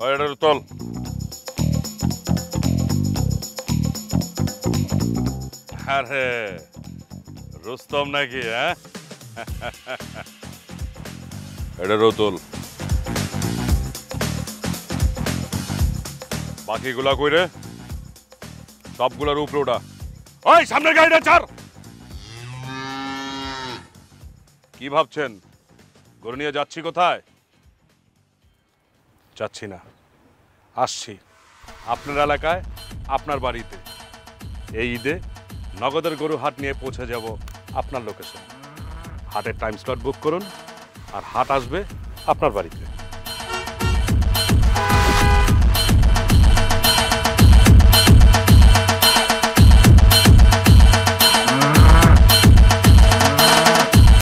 এটা তল। আরে রুস্তম নাকি? হ্যাঁ, এটা রতুল। বাকিগুলা কই রে? সবগুলার উপরে ওটা। ওই সামনের গাড়িটা ছাড়। কি ভাবছেন গরু নিয়ে যাচ্ছি কোথায়? যাচ্ছি না, আসছি আপনার এলাকায়, আপনার বাড়িতে। এই ঈদে নগদের গরু হাট নিয়ে পৌঁছে যাব আপনার লোকেশন। হাটের টাইম স্লট বুক করুন আর হাট আসবে আপনার বাড়িতে।